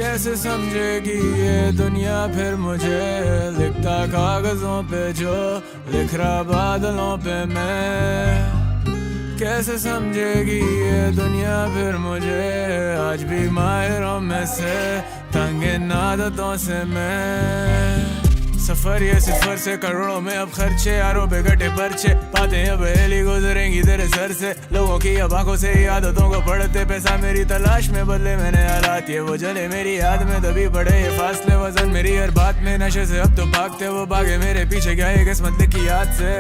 कैसे समझेगी ये दुनिया फिर मुझे, लिखता कागजों पे जो लिख रहा बादलों पे मैं। कैसे समझेगी ये दुनिया फिर मुझे, आज भी माहिरों में से तंग इन आदतों से मैं। सफर ये सिफर से करोड़ों में अब खर्चे, यारों पे घटे पर्चे, बातें अब हेली गुजरेंगी तेरे सर से। लोगों की अब आंखों से ही आदतों को पढ़ते, पैसा मेरी तलाश में बदले मैंने हालात ये वो जले मेरी याद में, तभी पड़े ये फासले वजन मेरी हर बात में। नशे से अब तो भागते वो भागे मेरे पीछे, क्या ये किस्मत लिखी याद से।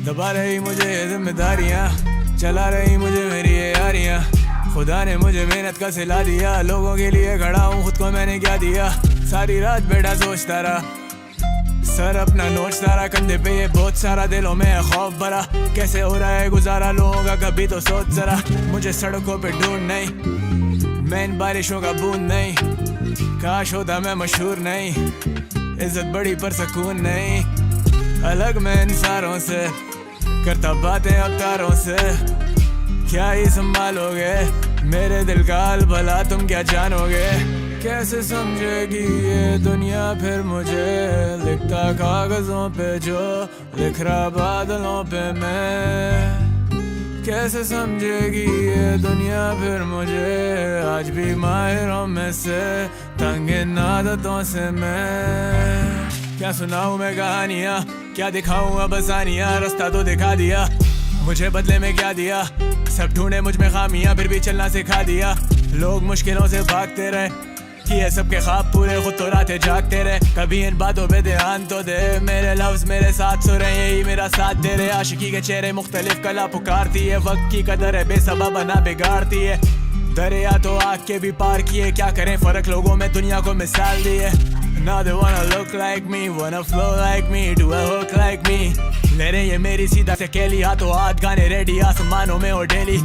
दबा रही मुझे ये जिम्मेदारियाँ, चला रही मुझे मेरी ये यारियाँ। खुदा ने मुझे मेहनत का सिला दिया, लोगों के लिए खड़ा हूँ, खुद को मैंने क्या दिया। सारी रात बैठा सोचता रहा, सर अपना नोचता रहा, कंधे पे ये बहुत सारा, दिलों में है खौफ भरा। कैसे हो रहा है गुजारा लोगों का, कभी तो सोच जरा। मुझे सड़कों पे ढूंढ नहीं, मैं इन बारिशों का बूंद नहीं। काश होता मैं मशहूर नहीं, इज्जत बड़ी पर सुकून नहीं। अलग मैं इन सारों से, करता बातें अवतारों से। क्या ही संभालोगे मेरे दिल का हाल, भला तुम क्या जानोगे। कैसे समझेगी ये दुनिया फिर मुझे, लिखता कागजों पे जो लिख रहा बादलों पे मैं। कैसे समझेगी ये दुनिया फिर मुझे, आज भी माहिरों में से तंग इन आदतों से मैं। क्या सुनाऊं मैं कहानियाँ, क्या दिखाऊं अब आसानियाँ। रास्ता तो दिखा दिया, मुझे बदले में क्या दिया। सब ढूंढे मुझ में खामियां, फिर भी चलना सिखा दिया। लोग मुश्किलों से भागते रहे, किए सबके ख्वाब पूरे, खुद तो रातें जागते रहे। कभी इन बातों पे ध्यान तो दे, मेरे लफ्ज मेरे साथ सुर रहे, यही मेरा साथ दे रहे। आशिकी के चेहरे मुख्तलिफ कला पुकारती है, वक्त की कदर है बेसबब बना बिगाड़ती है। दरिया तो आग के भी पार किए, क्या करें फर्क लोगों में दुनिया को मिसाल दी है। Now they wanna look like me, wanna flow like me, do a hook like me। ले रहे ये मेरी सीधा से केली, हाथों हाथ गाने रेडी, आसमानों में हो डेली।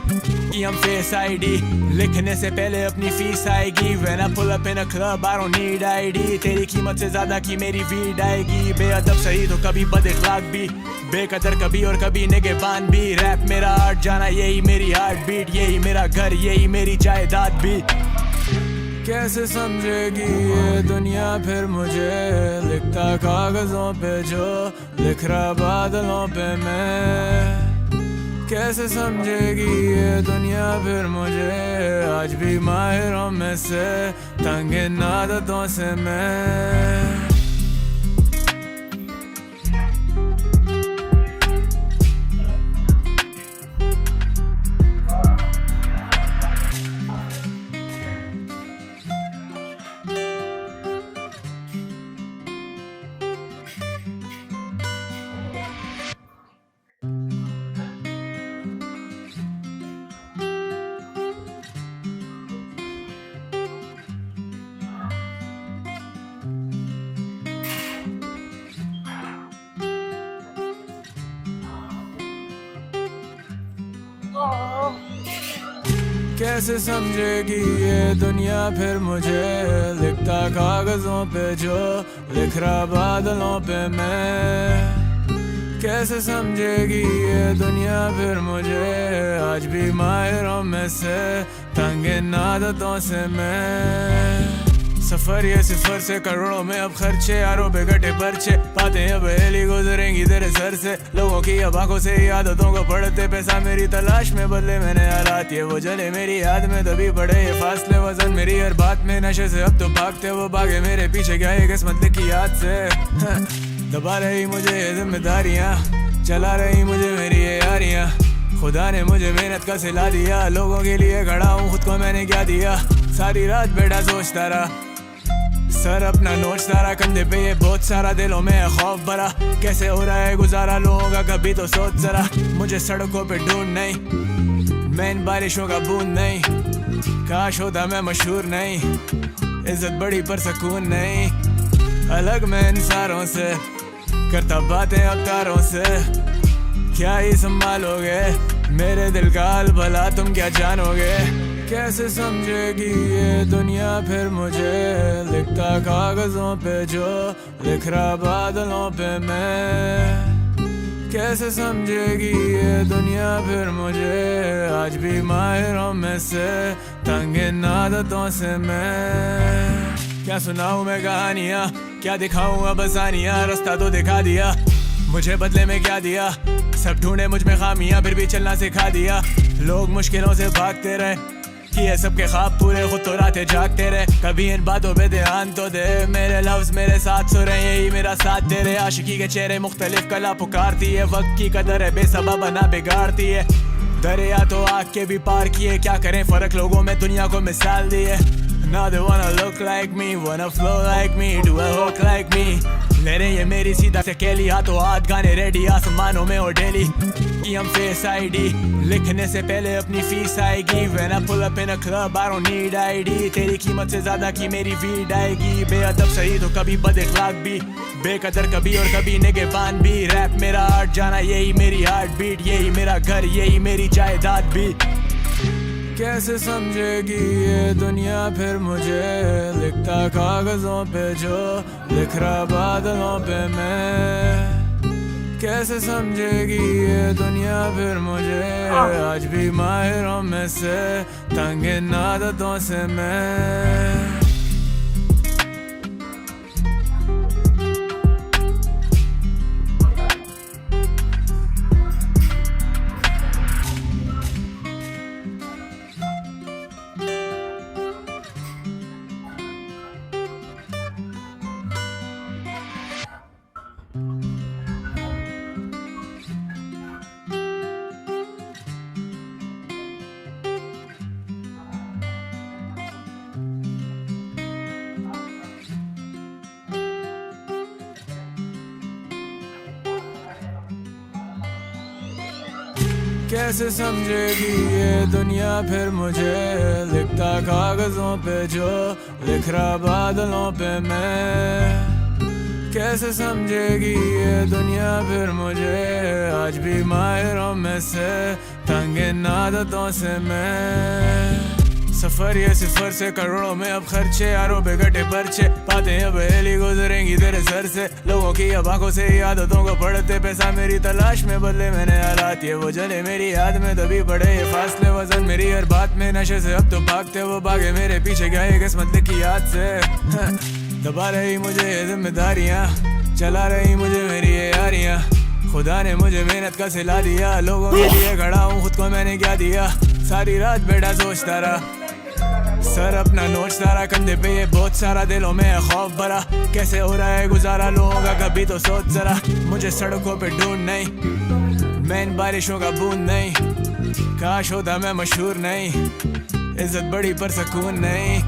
कि हम फेस आईडी, लिखने से पहले अपनी फीस आएगी। When I pull up in a club, I don't need ID। तेरी कीमत से ज्यादा की मेरी वीड आएगी। बेअदब सही तो कभी बदअखलाक भी, बेकदर कभी और कभी निगहबान भी। रैप मेरा आर्ट जाना, यही मेरी हार्ट बीट, यही मेरा घर, यही मेरी जायदाद भी। कैसे समझेगी ये दुनिया फिर मुझे, लिखता कागजों पे जो लिख रहा बादलों पे मैं। कैसे समझेगी ये दुनिया फिर मुझे, आज भी माहिरों में से तंग इन आदतों से मैं। कैसे समझेगी ये दुनिया फिर मुझे, लिखता कागजों पे जो लिख रहा बादलों पे मैं। कैसे समझेगी ये दुनिया फिर मुझे, आज भी माहिरों में से तंग इन आदतों से मैं। सफर ये सिफर से करोड़ों में अब खर्चे, यारों पे घटे पर्चे, बातें अब हेली गुजरेंगी तेरे सर से। लोगों की अब आंखों से ही आदतों को पढ़ते, पैसा मेरी तलाश में बदले मैंने हालात ये वो जले मेरी याद में, तभी पड़े ये फासले वजन मेरी हर बात में। नशे से अब तो भागते वो भागे मेरे पीछे, क्या ये किस्मत लिखी याद से। दबा रही मुझे ये जिम्मेदारियाँ, चला रही मुझे मेरी ये यारियाँ। खुदा ने मुझे मेहनत का सिला दिया, लोगों के लिए खड़ा हूँ, खुद को मैंने क्या दिया। सारी रात बैठा सोचता रहा, सर अपना नोचता रहा, कंधे पे ये बहुत सारा, दिलों में है खौफ भरा। कैसे हो रहा है गुजारा लोगों का, कभी तो सोच जरा। मुझे सड़कों पे ढूंढ नहीं, मैं इन बारिशों का बूंद नहीं। काश होता मैं मशहूर नहीं, इज्जत बड़ी पर सुकून नहीं। अलग मैं इन सारों से, करता बातें अवतारों से। क्या ही संभालोगे मेरे दिल का हाल, भला तुम क्या जानोगे। कैसे समझेगी ये दुनिया फिर मुझे, लिखता कागजों पे जो लिख रहा बादलों पे मैं। कैसे समझेगी ये दुनिया फिर मुझे, आज भी माहिरों में से तंग इन आदतों से मैं। क्या सुनाऊं मैं कहानियां, क्या दिखाऊं अब आसानियां, रास्ता तो दिखा दिया, मुझे बदले में क्या दिया। सब ढूंढे मुझ में खामियां, फिर भी चलना सिखा दिया। लोग मुश्किलों से भागते रहे, किए सबके ख्वाब पूरे, खुद तो रातें जागते रहे। कभी इन बातों पे ध्यान तो दे, मेरे लफ्ज मेरे साथ सुर हैं, यही मेरा साथ दे रहे। आशिकी के चेहरे मुख्तलिफ कला पुकारती है, वक्त की कदर है बेसबब बना बिगाड़ती है। दरिया तो आग के भी पार किए, क्या करें फर्क लोगों में दुनिया को मिसाल दी है। Now they wanna look like me, wanna flow like me, do a hook like me। ले रहे ये मेरी सीधा से केली, हाथों हाथ गाने रेडी आसमानों में और डेली की हम फेस आईडी, लिखने से पहले अपनी फीस आएगी। When I pull up in a club I don't need ID, तेरी कीमत से ज्यादा की मेरी वीड आएगी। बेअदब सही तो कभी बदअखलाक भी, बेकदर कभी और कभी निगहबान भी। रैप मेरा आर्ट जाना, यही मेरी हार्ट बीट, यही मेरा घर, यही मेरी जायदाद भी। कैसे समझेगी ये दुनिया फिर मुझे, लिखता कागजों पे जो लिख रहा बादलों पे मैं। कैसे समझेगी ये दुनिया फिर मुझे, आज भी माहिरों में से तंग इन आदतों से मैं। कैसे समझेगी ये दुनिया फिर मुझे, लिखता कागजों पे जो लिख रहा बादलों पे मैं। कैसे समझेगी ये दुनिया फिर मुझे, आज भी माहिरों में से तंग इन आदतों से मैं। सफर ये सिफर से करोड़ों में अब खर्चे, यारों पे गटे पर्चे, बातें अब हेली गुजरेंगी तेरे सर से। लोगों की अब आंखों से ही आदतों को पढ़ते, पैसा मेरी तलाश में बदले मैंने हालात ये वो जले मेरी याद में, तभी बढ़े ये फासले। वजन मेरी हर बात में नशे से अब तो भागते वो भागे मेरे पीछे, क्या ये किस्मत लिखी याद से। दबा रही मुझे ये जिम्मेदारियाँ, चला रही मुझे मेरी ये यारियाँ। खुदा ने मुझे मेहनत का सिला दिया, लोगों के लिए खड़ा हूँ, खुद को मैंने क्या दिया। सारी रात बैठा सोचता रहा, सर अपना नोचता रहा, कंधे पे ये बहुत सारा, दिलों में है खौफ भरा। कैसे हो रहा है गुजारा लोगों का, कभी तो सोच जरा। मुझे सड़कों पे ढूंढ नहीं, मैं इन बारिशों का बूंद नहीं। काश होता मैं मशहूर नहीं, इज्जत बड़ी पर सुकून नहीं।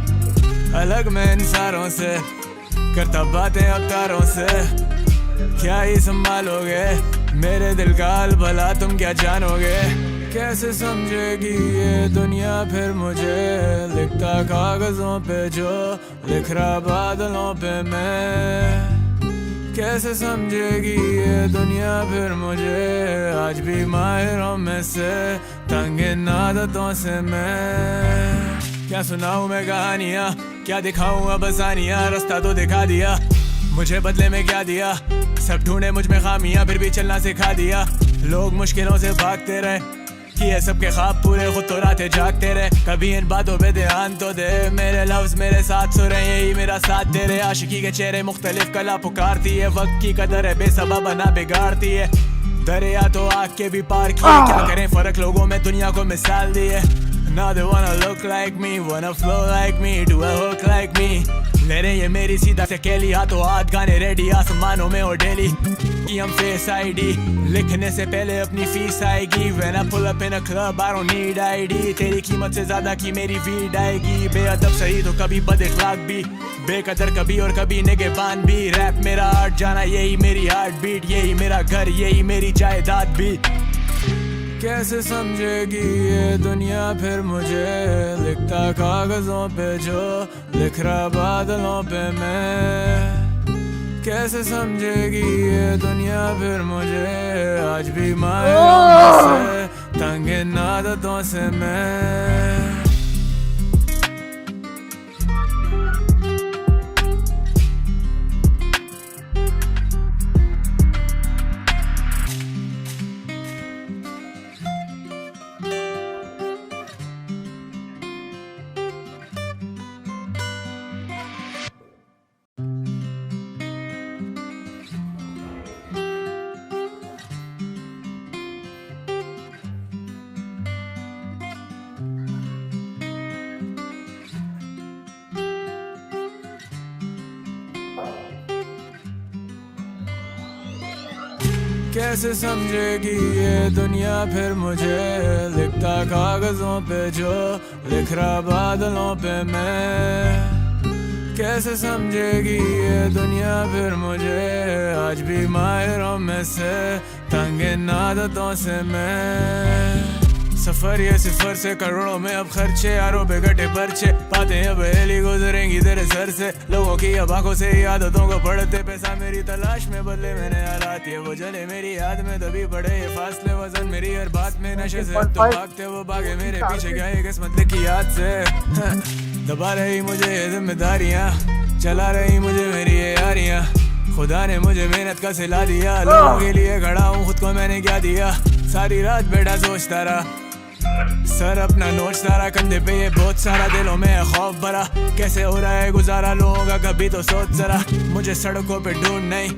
अलग मैं इन सारों से, करता बातें अवतारों से। क्या ही संभालोगे मेरे दिल का हाल, भला तुम क्या जानोगे। कैसे समझेगी ये दुनिया फिर मुझे, लिखता कागजों पे जो लिख रहा बादलों पे मैं। कैसे समझेगी ये दुनिया फिर मुझे, आज भी माहिरों में से तंग इन आदतों से मैं। क्या सुनाऊं मैं कहानियां, क्या दिखाऊं अब आसानियां, रास्ता तो दिखा दिया, मुझे बदले में क्या दिया। सब ढूंढे मुझ में खामियां, फिर भी चलना सिखा दिया। लोग मुश्किलों से भागते रहे, किए सबके ख्वाब पूरे, खुद तो रातें जागते रहे। कभी इन बातों पे ध्यान तो दे, मेरे लफ्ज मेरे साथ सुर हैं, यही मेरा साथ दे रहे। आशिकी के चेहरे मुख्तलिफ कला पुकारती है, वक्त की कदर है बेसबब बना बिगाड़ती है। दरिया तो आग के भी पार किए, क्या करें फर्क लोगों में दुनिया को मिसाल दी है। Now they wanna look like me, wanna flow like me, do a hook like me। ले रहे ये मेरी सीधा से केली, हाथों हाथ गाने रेडी आसमानों में और डेली की हम फेस आईडी, लिखने से पहले अपनी फीस आएगी। When I pull up in a club I don't need ID, तेरी कीमत से ज्यादा की मेरी वीड आएगी। बेअदब सही तो कभी बदअखलाक भी, बेकदर कभी और कभी निगहबान भी। रैप मेरा आर्ट जाना, यही मेरी हार्ट बीट, यही मेरा घर, यही मेरी जायदाद भी। कैसे समझेगी ये दुनिया फिर मुझे, लिखता कागजों पे जो लिख रहा बादलों पे मैं। कैसे समझेगी ये दुनिया फिर मुझे, आज भी माहिरों से तंग इन आदतों से मैं। कैसे समझेगी ये दुनिया फिर मुझे, लिखता कागजों पे जो लिख रहा बादलों पे मैं। कैसे समझेगी ये दुनिया फिर मुझे, आज भी माहिरों में से तंग इन आदतों से मैं। सफर ये सिफर से करोड़ों में अब खर्चे, यारों पे गटे पर्चे, बातें अब हेली गुजरेंगी तेरे सर से। लोगों की अब आंखों से ही आदतों को पढ़ते, पैसा मेरी तलाश में बदले मैंने हालात ये वो जले मेरी याद में, तभी पड़े ये फासले वजन मेरी हर बात में। नशे से अब तो भागते वो भागे मेरे पीछे, क्या ये किस्मत लिखी याद से। दबा रही मुझे ये जिम्मेदारियां, चला रही मुझे मेरी ये यारियां। खुदा ने मुझे मेहनत का सिला दिया, लोगों के लिए खड़ा हूँ खुद को मैंने क्या दिया। सारी रात बैठा सोचता रहा, सर अपना नोचता रहा, कंधे पे ये बहुत सारा, दिलों में है खौफ भरा। कैसे हो रहा है गुजारा लोगों का, कभी तो सोच जरा। मुझे सड़कों पे ढूंढ नहीं,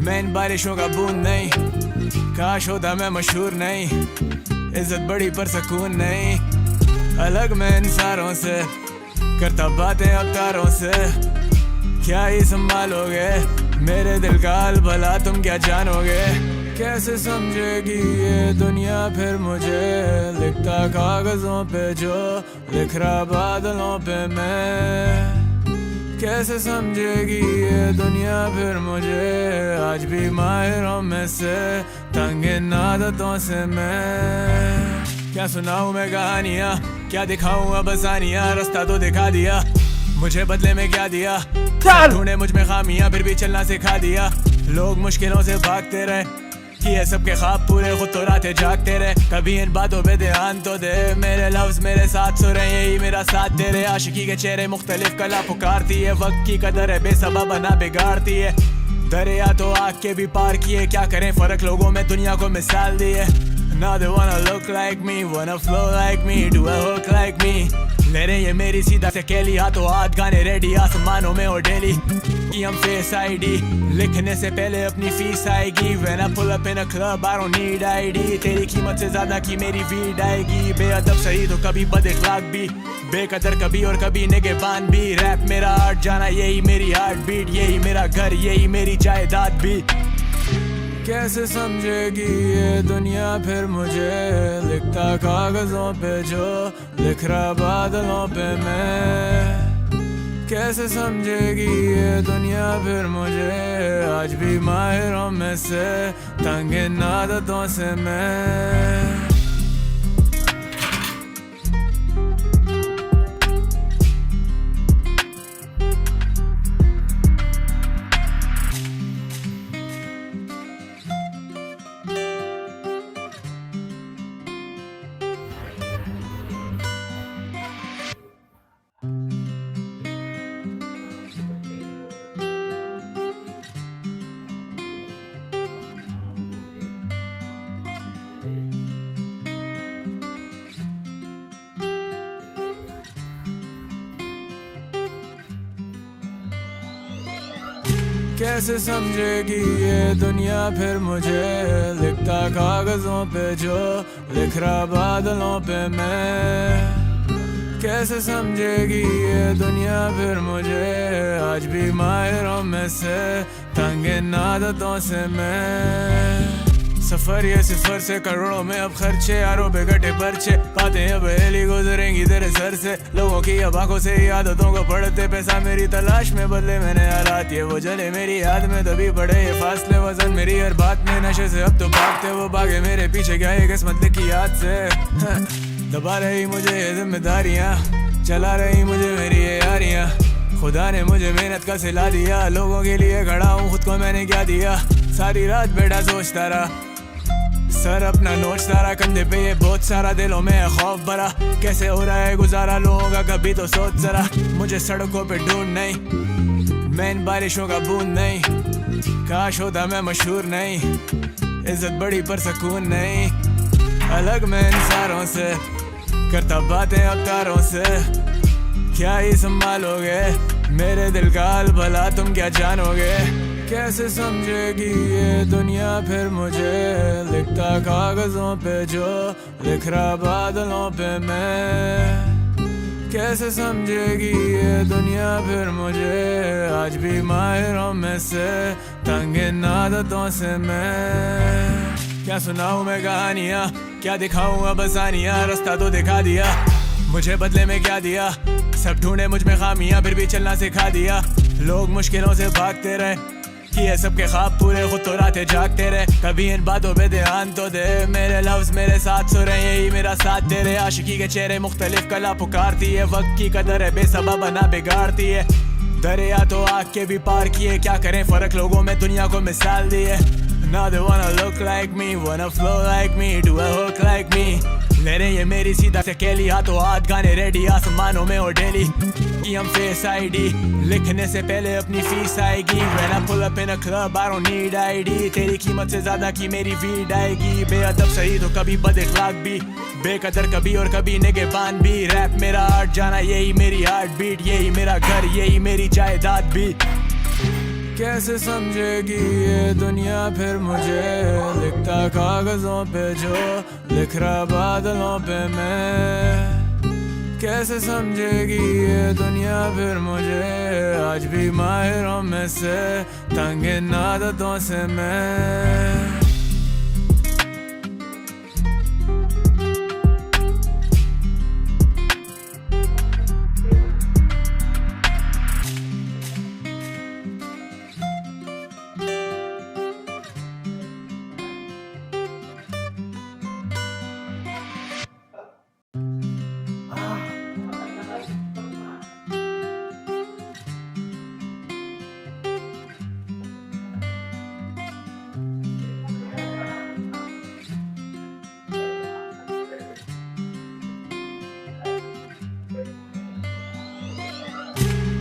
मैं इन बारिशों का बूंद नहीं। काश होता मैं मशहूर नहीं, इज्जत बड़ी पर सुकून नहीं। अलग मैं इन सारों से, करता बातें अवतारों से। क्या ही संभालोगे मेरे दिल का हाल, भला तुम क्या जानोगे। कैसे समझेगी ये दुनिया फिर मुझे, लिखता कागजों पे जो लिख रहा बादलों पे मैं। कैसे समझेगी ये दुनिया फिर मुझे, आज भी माहिरों में से तंग इन आदतों से मैं। क्या सुनाऊं मैं कहानियां, क्या दिखाऊं अब आसानियां। रास्ता तो दिखा दिया, मुझे बदले में क्या दिया। ढूंढे मुझ में खामियां, फिर भी चलना सिखा दिया। लोग मुश्किलों से भागते रहे, किए सबके ख्वाब पूरे, खुद तो रातें जागते रहे। कभी इन बातों पे ध्यान तो दे, मेरे लफ्ज मेरे साथ सो रहे, यही मेरा साथ दे रहे। आशिकी के चेहरे मुख्तलिफ कला पुकारती है, वक्त की कदर है बेसबब बना बिगाड़ती है। दरिया तो आग के भी पार किए, क्या करें फर्क लोगों में दुनिया को मिसाल दी है। Now they wanna look like me, wanna flow like me, do a hook like me। ले रहे ये मेरी सीधा से केली, हाथों हाथ गाने रेडी, आसमानों में और डेली की हम फेस आईडी। लिखने से पहले अपनी फीस आएगी, when I pull up in a club I don't need ID। तेरी कीमत से ज्यादा की मेरी वीड आएगी। बेअदब सही तो कभी बदअखलाक भी, बेकदर कभी और कभी निगहबान भी। रैप मेरा आर्ट जाना, यही मेरी हार्ट बीट, यही मेरा घर, यही मेरी जायदाद भी। कैसे समझेगी ये दुनिया फिर मुझे, लिखता कागजों पे जो लिख रहा बादलों पे मैं। कैसे समझेगी ये दुनिया फिर मुझे, आज भी माहिरों में से तंग इन आदतों से मैं। कैसे समझेगी ये दुनिया फिर मुझे, लिखता कागजों पे जो लिख रहा बादलों पे मैं। कैसे समझेगी ये दुनिया फिर मुझे, आज भी माहिरों में से तंग इन आदतों से मैं। सफर ये सिफर से करोड़ों में अब खर्चे, यारों पे गटे पर्चे, बातें अब हेली गुजरेंगी तेरे सर से। लोगों की अब आंखों से ही आदतों को पढ़ते, पैसा मेरी तलाश में बदले मैंने हालात ये वो जले मेरी याद में, तभी पड़े ये फासले वजन मेरी हर बात में। नशे से अब तो भागते वो भागे मेरे पीछे, क्या ये किस्मत लिखी याद से। दबा रही मुझे ये जिम्मेदारियां, चला रही मुझे मेरी ये यारियां। खुदा ने मुझे मेहनत का सिला दिया, लोगों के लिए खड़ा हूँ खुद को मैंने क्या दिया। सारी रात बैठा सोचता रहा, सर अपना नोचता रहा, कंधे पे ये बहुत सारा, दिलों में है खौफ भरा। कैसे हो रहा है गुजारा लोगों का, कभी तो सोच जरा। मुझे सड़कों पे ढूंढ नहीं, मैं इन बारिशों का बूंद नहीं। काश होता मैं मशहूर नहीं, इज्जत बड़ी पर सुकून नहीं। अलग मैं इन सारों से, करता बातें अवतारों से। क्या ही संभालोगे मेरे दिल का हाल, भला तुम क्या जानोगे। कैसे समझेगी ये दुनिया फिर मुझे, लिखता कागजों पे जो लिख रहा बादलों पे मैं। कैसे समझेगी ये दुनिया फिर मुझे, आज भी माहिरों में से तंग इन आदतों से मैं। क्या सुनाऊं मैं कहानियाँ, क्या दिखाऊं अब आसानियाँ, रास्ता तो दिखा दिया, मुझे बदले में क्या दिया। सब ढूंढे मुझ में खामियां, फिर भी चलना सिखा दिया। लोग मुश्किलों से भागते रहे, किए सबके ख्वाब पूरे, खुद तो रातें जागते रहे। कभी इन बातों पे ध्यान तो दे, मेरे लफ्ज मेरे साथ सो रहे, यही मेरा साथ दे रहे। आशिकी के चेहरे मुख्तलिफ कला पुकारती है, वक्त की कदर है बेसबब बना बिगाड़ती है। दरिया तो आग के भी पार किए, क्या करें फर्क लोगों में दुनिया को मिसाल दी है। Now they wanna look like me, wanna flow like me, do a hook like me। ले रहे ये मेरी सीधा से केली, हाथों हाथ गाने रेडी, आसमानों में हो डेली। हम फेस आईडी लिखने से पहले अपनी फीस आएगी। When I pull up in a club, I don't need ID। तेरी कीमत से ज्यादा की मेरी वीड आएगी। बेअदब सही तो कभी बद इखलाक भी, बेकदर कभी और कभी निगहबान भी। रैप मेरा आर्ट जाना, यही मेरी हार्ट बीट, यही मेरा घर, यही मेरी जायदाद भी। कैसे समझेगी ये दुनिया फिर मुझे, लिखता कागजों पे जो लिख रहा बादलों पे मैं। कैसे समझेगी ये दुनिया फिर मुझे, आज भी माहिरों में से तंग इन आदतों से मैं।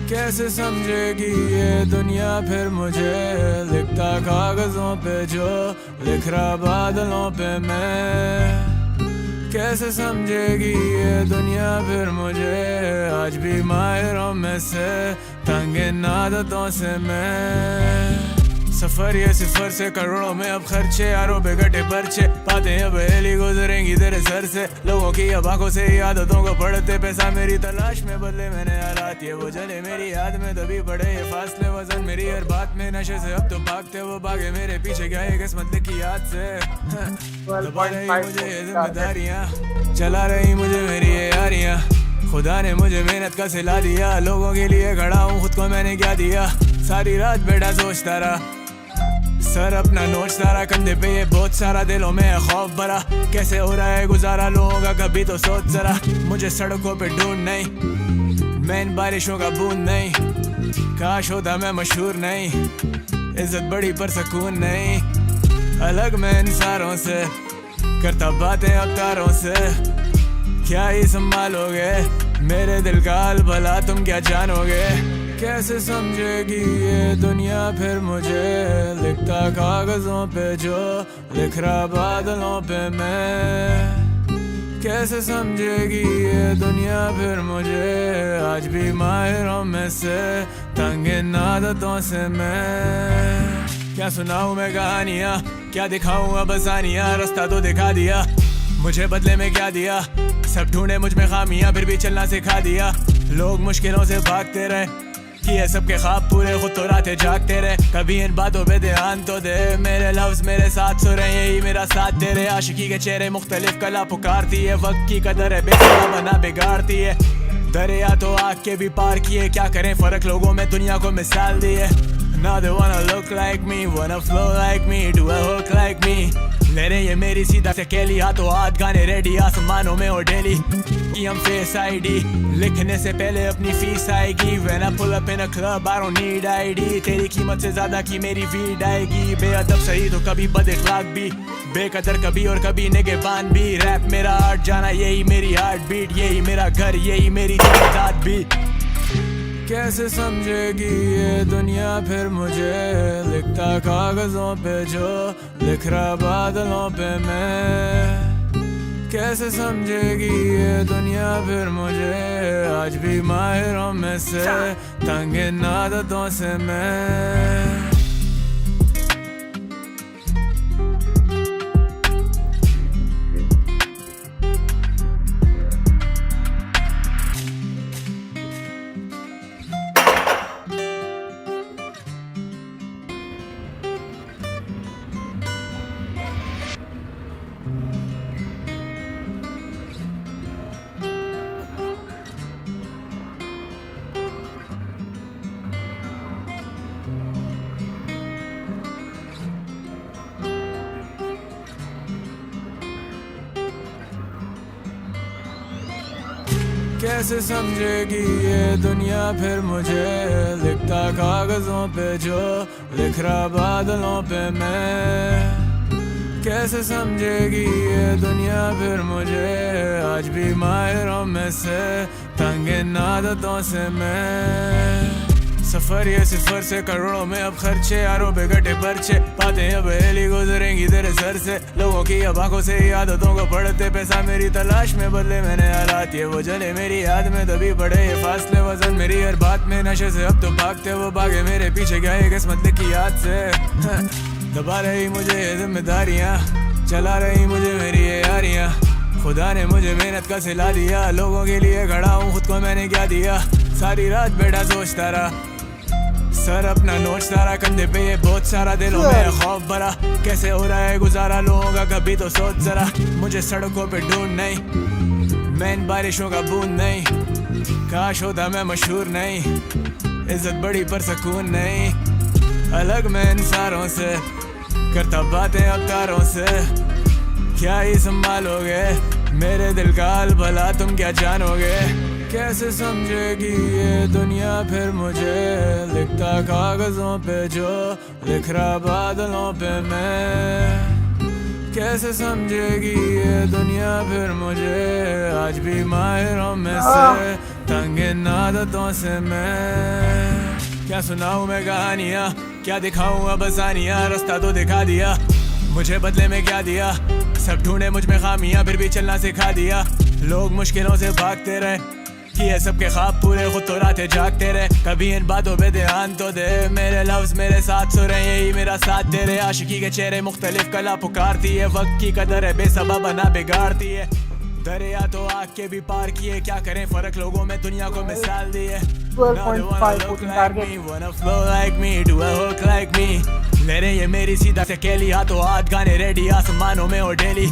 कैसे समझेगी ये दुनिया फिर मुझे, लिखता कागजों पे जो लिख रहा बादलों पे मैं। कैसे समझेगी ये दुनिया फिर मुझे, आज भी माहिरों में से तंग इन आदतों से मैं। सफर ये सिफर से करोड़ों में अब खर्चे, यारों पे घटे पर्चे, बातें अब हेली गुजरेंगी तेरे सर से। लोगों की अब आंखों से ही आदतों को पढ़ते, पैसा मेरी तलाश में बदले मैंने हालात, ये वो जले मेरी याद में तभी बढ़े ये फासले। वजन मेरी हर बात में नशे से अब तो भागते वो भागे मेरे पीछे, क्या ये किस्मत लिखी याद से। दबा रही मुझे ये जिम्मेदारियाँ, चला रही मुझे मेरी ये यारियाँ। खुदा ने मुझे मेहनत का सिला दिया, लोगों के लिए खड़ा हूँ, खुद को मैंने क्या दिया। सारी रात बैठा सोचता रहा, सर अपना नोचता रहा, कंधे पे ये बहुत सारा, दिलों में है खौफ भरा। कैसे हो रहा है गुजारा लोगों का, कभी तो सोच जरा। मुझे सड़कों पे ढूंढ नहीं, मैं इन बारिशों का बूंद नहीं। काश होता मैं मशहूर नहीं, इज्जत बड़ी पर सुकून नहीं। अलग मैं इन सारों से, करता बातें अवतारों से। क्या ही संभालोगे मेरे दिल का हाल, भला तुम क्या जानोगे। कैसे समझेगी ये दुनिया फिर मुझे, लिखता कागजों पे जो लिख रहा बादलों पे मैं। कैसे समझेगी ये दुनिया फिर मुझे, आज भी माहिरों में से तंग इन आदतों से मैं। क्या सुनाऊं मैं कहानियाँ, क्या दिखाऊं अब आसानियाँ, रास्ता तो दिखा दिया, मुझे बदले में क्या दिया। सब ढूंढे मुझ में खामियां, फिर भी चलना सिखा दिया। लोग मुश्किलों से भागते रहे, किए सबके ख्वाब पूरे, खुद तो रातें जागते रहे। कभी इन बातों पे ध्यान तो दे, मेरे लफ्ज मेरे साथ सो रहे, यही मेरा साथ दे रहे। आशिकी के चेहरे मुख्तलिफ कला पुकारती है, वक्त की कदर है बेसबब बना बिगाड़ती है। दरिया तो आग के भी पार किए, क्या करें फर्क लोगों में दुनिया को मिसाल दी है। Now they wanna look like me, wanna flow like me, do a hook like me। ले रहे ये मेरी सीधा से केली, हाथों हाथ गाने रेडी, आसमानों में हो डेली। हम फेस आईडी लिखने से पहले अपनी फीस आएगी। When I pull up in a club, I don't need ID। तेरी कीमत से ज्यादा की मेरी वीड आएगी। बेअदब सही तो कभी बद इखलाक भी, बेकदर कभी और कभी निगहबान भी। रैप मेरा आर्ट जाना, यही मेरी हार्ट बीट, यही मेरा घर, यही मेरी जायदाद भी। कैसे समझेगी ये दुनिया फिर मुझे, लिखता कागजों पे जो लिख रहा बादलों पे मैं। कैसे समझेगी ये दुनिया फिर मुझे, आज भी माहिरों में से तंग इन आदतों से मैं। कैसे समझेगी ये दुनिया फिर मुझे, लिखता कागजों पे जो लिख रहा बादलों पे मैं। कैसे समझेगी ये दुनिया फिर मुझे, आज भी माहिरों में से तंग इन आदतों से मैं। सफर ये सिफर से करोड़ों में अब खर्चे, यारों पे घटे पर्चे, बातें अब हेली गुजरेंगी तेरे सर से। लोगों की अब आंखों से ही आदतों को पढ़ते, पैसा मेरी तलाश में बदले मैंने हालात, ये वो जले मेरी याद में तभी पड़े ये फासले। वजन मेरी हर बात में नशे से अब तो भागते वो भागे मेरे पीछे, क्या ये किस्मत लिखी याद से। दबा रही मुझे ये जिम्मेदारियाँ, चला रही मुझे मेरी ये यारियाँ। खुदा ने मुझे मेहनत का सिला दिया, लोगों के लिए खड़ा हूँ, खुद को मैंने क्या दिया। सारी रात बैठा सोचता रहा, सर अपना नोचता रहा, कंधे पे ये बहुत सारा, दिलों में खौफ भरा। कैसे हो रहा है गुजारा लोगों का, कभी तो सोच जरा। मुझे सड़कों पे ढूंढ नहीं, मैं इन बारिशों का बूंद नहीं। काश होता मैं मशहूर नहीं, इज्जत बड़ी पर सुकून नहीं। अलग मैं इन सारों से, करता बातें अवतारों से। क्या ही संभालोगे मेरे दिल का हाल, भला तुम क्या जानोगे। कैसे समझेगी ये दुनिया फिर मुझे, लिखता कागजों पे जो लिख रहा बादलों पे मैं। कैसे समझेगी ये दुनिया फिर मुझे, आज भी माहिरों में से तंग इन आदतों से मैं। क्या सुनाऊं मैं कहानियाँ, क्या दिखाऊं अब आसानियाँ। रास्ता तो दिखा दिया, मुझे बदले में क्या दिया। सब ढूंढे मुझ में खामियां, फिर भी चलना सिखा दिया। लोग मुश्किलों से भागते रहे, किए सबके ख्वाब पूरे, खुद तो रातें जागते रहे। कभी इन बातों पे ध्यान तो दे, मेरे लफ्ज मेरे साथ सुर हैं, यही मेरा साथ दे रहे। आशिकी के चेहरे मुख्तलिफ कला पुकारती है, वक्त की कदर है बेसबब बना बिगाड़ती है। दरिया तो आग के भी पार किए, क्या करें फर्क लोगों में दुनिया को मिसाल दी है। 12.5 मेरे ये मेरी सीधा से केली, हाथों हाथ गाने रेडी, आसमानों में हो डेली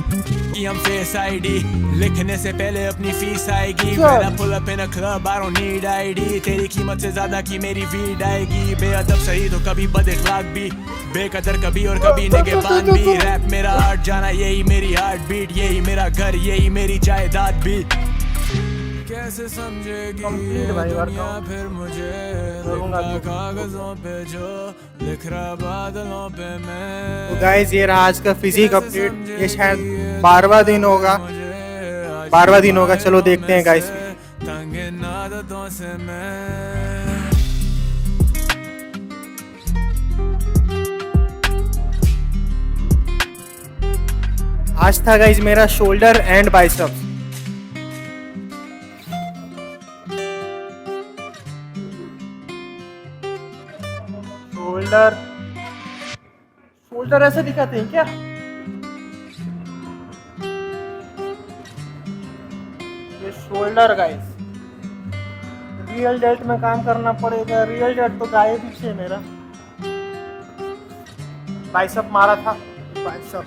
की हम फेस आईडी। लिखने से पहले अपनी फीस आएगी, मेरा pull up in a club, I don't need ID. तेरी कीमत से ज्यादा की मेरी फीड आएगी। बेअदब सही तो कभी बदअखलाक भी, बेकदर कभी और कभी निगहबान भी। रैप मेरा आर्ट, जाना यही मेरी हार्ट बीट, यही मेरा घर, यही मेरी जायदाद भी। कैसे समझेगी ये दुनिया फिर मुझे, लिखता कागजों पे जो लिख रहा बादलों पे मैं। तो गाइस ये रहा आज का फिजिक अपडेट, ये शायद 12वां दिन होगा, 12वां दिन होगा। चलो देखते हैं गाइस। तंग इन आदतों से मैं। आज था गाइस मेरा शोल्डर एंड बाइसेप्स। शोल्डर ऐसे दिखाते हैं क्या? ये शोल्डर गाइस, रियल डेल्ट में काम करना पड़ेगा। रियल डेल्ट तो गायब ही है मेरा। बाइसेप मारा था, बाइसेप।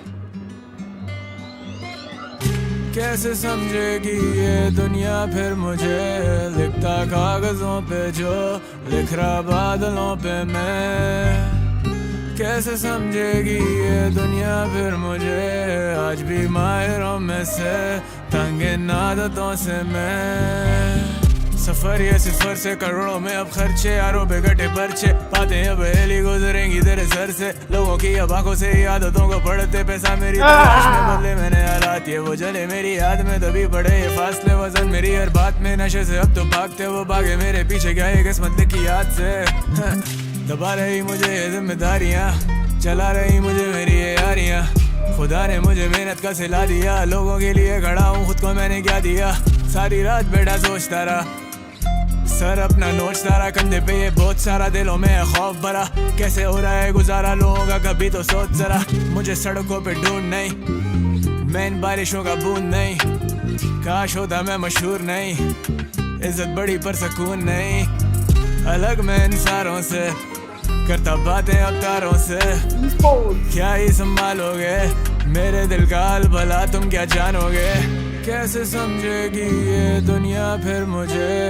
कैसे समझेगी ये दुनिया फिर मुझे, लिखता कागजों पे जो लिख रहा बादलों पे मैं। कैसे समझेगी ये दुनिया फिर मुझे, आज भी माहिरों में से तंग इन आदतों से मैं। सफर ये सिफर से करोड़ों में अब खर्चे, यारों पे घटे पर्चे, बातें अब हेली गुजरेंगी तेरे सर से। लोगों की अब आंखों से ही आदतों को पढ़ते, पैसा मेरी तलाश में बदले मैंने हालात, ये वो जले मेरी याद में तभी पड़े ये फासले। वजन मेरी हर बात में नशे से अब तो भागते वो भागे मेरे पीछे, क्या ये किस्मत लिखी याद से। दबा रही मुझे ये जिम्मेदारियाँ, चला रही मुझे मेरी ये यारियाँ। खुदा ने मुझे मेहनत का सिला दिया, लोगों के लिए खड़ा हूँ, खुद को मैंने क्या दिया। सारी रात बैठा सोचता रहा, सर अपना नोचता रहा, कंधे पे ये बहुत सारा, दिलों में खौफ भरा। कैसे हो रहा है गुजारा लोगों का, कभी तो सोच जरा। मुझे सड़कों पे ढूंढ नहीं, मैं इन बारिशों का बूंद नहीं। काश होता मैं मशहूर नहीं, इज्जत बड़ी पर सुकून नहीं। अलग मैं इन सारों से, करता बातें अवतारों से। क्या ही संभालोगे मेरे दिल का हाल, भला तुम क्या जानोगे। कैसे समझेगी ये दुनिया फिर मुझे।